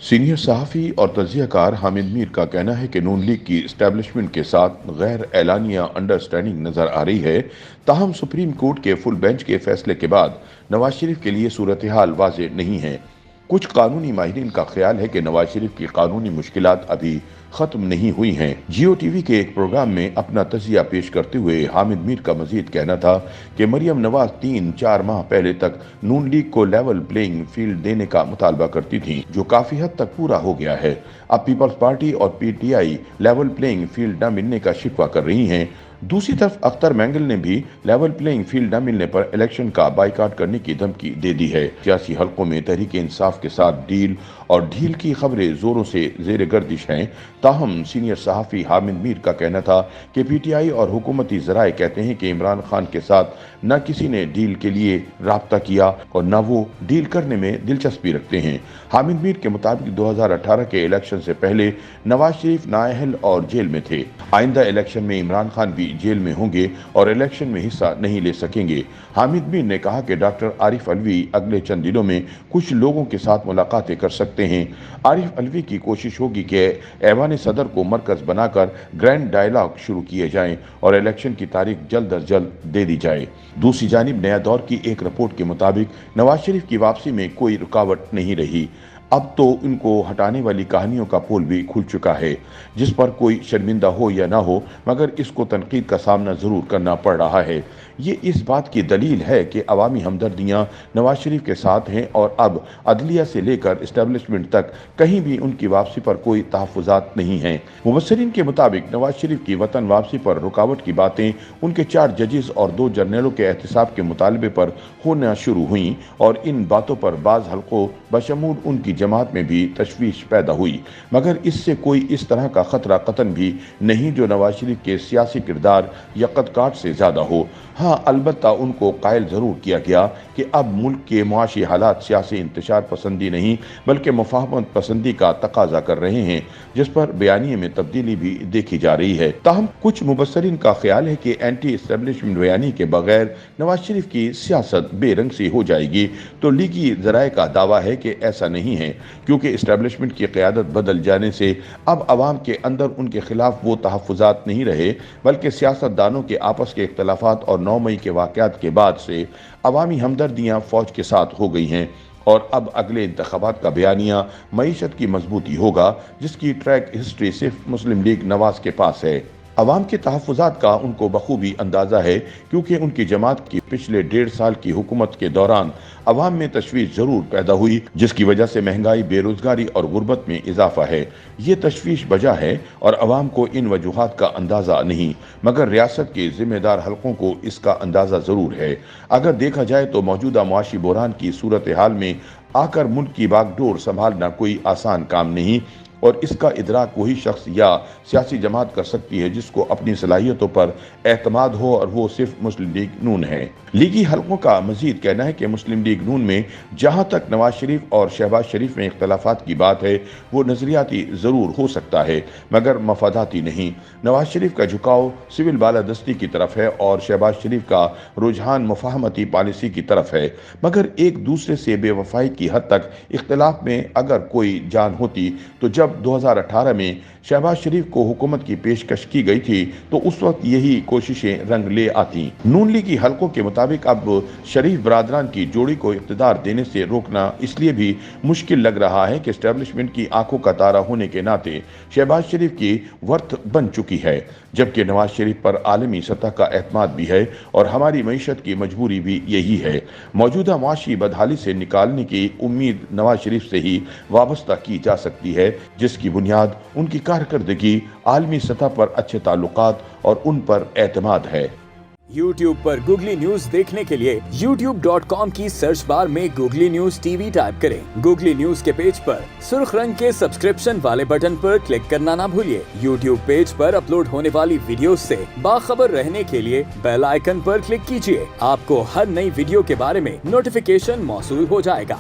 Senior صحافی اور تجزیہ کار حامد میر کا کہنا ہے کہ نون لیگ کی اسٹیبلشمنٹ کے ساتھ غیر اعلانیہ انڈرسٹینڈنگ نظر آ رہی ہے، تاہم سپریم کورٹ کے فل بینچ کے فیصلے کے بعد نواز شریف کے لیے صورتحال واضح نہیں ہے۔ کچھ قانونی ماہرین کا خیال ہے کہ نواز شریف کی قانونی مشکلات ابھی ختم نہیں ہوئی ہیں۔ جیو ٹی وی کے ایک پروگرام میں اپنا تجزیہ پیش کرتے ہوئے حامد میر کا مزید کہنا تھا کہ مریم نواز 3-4 ماہ پہلے تک نون لیگ کو لیول پلینگ فیلڈ دینے کا مطالبہ کرتی تھی، جو کافی حد تک پورا ہو گیا ہے۔ اب پیپلز پارٹی اور P T I level playing field نہ ملنے کا شکوہ کر رہی ہیں۔ دوسری طرف اختر مینگل نے بھی لیول پلینگ فیلڈ نہ ملنے پر الیکشن کا بائیکاٹ کرنے کی دھمکی دے دی ہے۔ سیاسی حلقوں میں تحریک انصاف کے ساتھ ڈیل اور ڈھیل کی خبریں زوروں سے زیر گردش ہیں، تاہم سینئر صحافی حامد میر کا کہنا تھا کہ پی ٹی آئی اور حکومتی ذرائع کہتے ہیں کہ عمران خان کے ساتھ نہ کسی نے ڈیل کے لیے رابطہ کیا اور نہ وہ ڈیل کرنے میں دلچسپی رکھتے ہیں۔ حامد میر کے مطابق 2018 کے الیکشن سے پہلے نواز شریف نااہل اور جیل میں تھے۔ آئندہ الیکشن میں عمران خان بھی جیل میں ہوں گے اور الیکشن میں حصہ نہیں لے سکیں گے۔ حامد میر نے کہا کہ ڈاکٹر عارف علوی اگلے چند دنوں میں کچھ لوگوں کے ساتھ ملاقاتیں کر سکتے ہیں۔ عارف علوی کی کوشش ہوگی کہ ایوان صدر کو مرکز بنا کر گرینڈ ڈائیلاگ شروع کیے جائیں اور الیکشن کی تاریخ جلد از جلد دے دی جائے۔ دوسری جانب نیا دور کی ایک رپورٹ کے مطابق نواز شریف کی واپسی میں کوئی رکاوٹ نہیں رہی۔ اب تو ان کو ہٹانے والی کہانیوں کا پول بھی کھل چکا ہے، جس پر کوئی شرمندہ ہو یا نہ ہو مگر اس کو تنقید کا سامنا ضرور کرنا پڑ رہا ہے۔ یہ اس بات کی دلیل ہے کہ عوامی ہمدردیاں نواز شریف کے ساتھ ہیں اور اب عدلیہ سے لے کر اسٹیبلشمنٹ تک کہیں بھی ان کی واپسی پر کوئی تحفظات نہیں ہیں۔ مبصرین کے مطابق نواز شریف کی وطن واپسی پر رکاوٹ کی باتیں ان کے 4 ججز اور 2 جرنیلوں کے احتساب کے مطالبے پر ہونا شروع ہوئیں اور ان باتوں پر بعض حلقوں بشمول ان کی جماعت میں بھی تشویش پیدا ہوئی، مگر اس سے کوئی اس طرح کا خطرہ قطعاً بھی نہیں جو نواز شریف کے سیاسی کردار یا قد کاٹ سے زیادہ ہو۔ ہاں، البتہ ان کو قائل ضرور کیا گیا کہ اب ملک کے معاشی حالات سیاسی انتشار پسندی نہیں بلکہ مفاہمت پسندی کا تقاضا کر رہے ہیں، جس پر بیانیے میں تبدیلی بھی دیکھی جا رہی ہے۔ تاہم کچھ مبصرین کا خیال ہے کہ اینٹی اسٹیبلشمنٹ بیانیے کے بغیر نواز شریف کی سیاست بے رنگ سی ہو جائے گی، تو لیگی ذرائع کا دعویٰ ہے کہ ایسا نہیں ہے، کیونکہ اسٹیبلشمنٹ کی قیادت بدل جانے سے اب عوام کے اندر ان کے خلاف وہ تحفظات نہیں رہے، بلکہ سیاست دانوں کے آپس کے اختلافات اور 9 مئی کے واقعات کے بعد سے عوامی ہمدردیاں فوج کے ساتھ ہو گئی ہیں اور اب اگلے انتخابات کا بیانیہ معیشت کی مضبوطی ہوگا، جس کی ٹریک ہسٹری صرف مسلم لیگ نواز کے پاس ہے۔ عوام کے تحفظات کا ان کو بخوبی اندازہ ہے، کیونکہ ان کی جماعت کی پچھلے 1.5 سال کی حکومت کے دوران عوام میں تشویش ضرور پیدا ہوئی، جس کی وجہ سے مہنگائی، بے روزگاری اور غربت میں اضافہ ہے۔ یہ تشویش بجا ہے اور عوام کو ان وجوہات کا اندازہ نہیں، مگر ریاست کے ذمہ دار حلقوں کو اس کا اندازہ ضرور ہے۔ اگر دیکھا جائے تو موجودہ معاشی بحران کی صورتحال میں آ کر ملک کی باغ ڈور سنبھالنا کوئی آسان کام نہیں، اور اس کا ادراک وہی شخص یا سیاسی جماعت کر سکتی ہے جس کو اپنی صلاحیتوں پر اعتماد ہو، اور وہ صرف مسلم لیگ نون ہے۔ لیگی حلقوں کا مزید کہنا ہے کہ مسلم لیگ نون میں جہاں تک نواز شریف اور شہباز شریف میں اختلافات کی بات ہے، وہ نظریاتی ضرور ہو سکتا ہے مگر مفاداتی نہیں۔ نواز شریف کا جھکاؤ سول بالادستی کی طرف ہے اور شہباز شریف کا رجحان مفاہمتی پالیسی کی طرف ہے، مگر ایک دوسرے سے بے وفائی کی حد تک اختلاف میں اگر کوئی جان ہوتی تو جب 2018 میں شہباز شریف کو حکومت کی پیشکش کی گئی تھی تو اس وقت یہی کوششیں رنگ لے آتی۔ نون لیگی حلقوں کے مطابق اب شریف برادران کی جوڑی کو اقتدار دینے سے روکنا اس لیے بھی مشکل لگ رہا ہے کہ اسٹیبلشمنٹ کی آنکھوں کا تارا ہونے کے ناطے شہباز شریف کی ورث بن چکی ہے، جبکہ نواز شریف پر عالمی سطح کا اعتماد بھی ہے اور ہماری معیشت کی مجبوری بھی یہی ہے۔ موجودہ معاشی بدحالی سے نکالنے کی امید نواز شریف سے ہی وابستہ کی جا سکتی ہے، جس کی بنیاد ان کی کارکردگی، عالمی سطح پر اچھے تعلقات اور ان پر اعتماد ہے۔ یوٹیوب پر گوگلی نیوز دیکھنے کے لیے youtube.com کی سرچ بار میں googly news T V type کریں۔ گوگلی نیوز کے پیج پر سرخ رنگ کے سبسکرپشن والے بٹن پر کلک کرنا نہ بھولیے۔ یوٹیوب پیج پر اپلوڈ ہونے والی ویڈیوز سے باخبر رہنے کے لیے بیل آئیکن پر کلک کیجیے۔ آپ کو ہر نئی ویڈیو کے بارے میں نوٹیفیکیشن موصول ہو جائے گا۔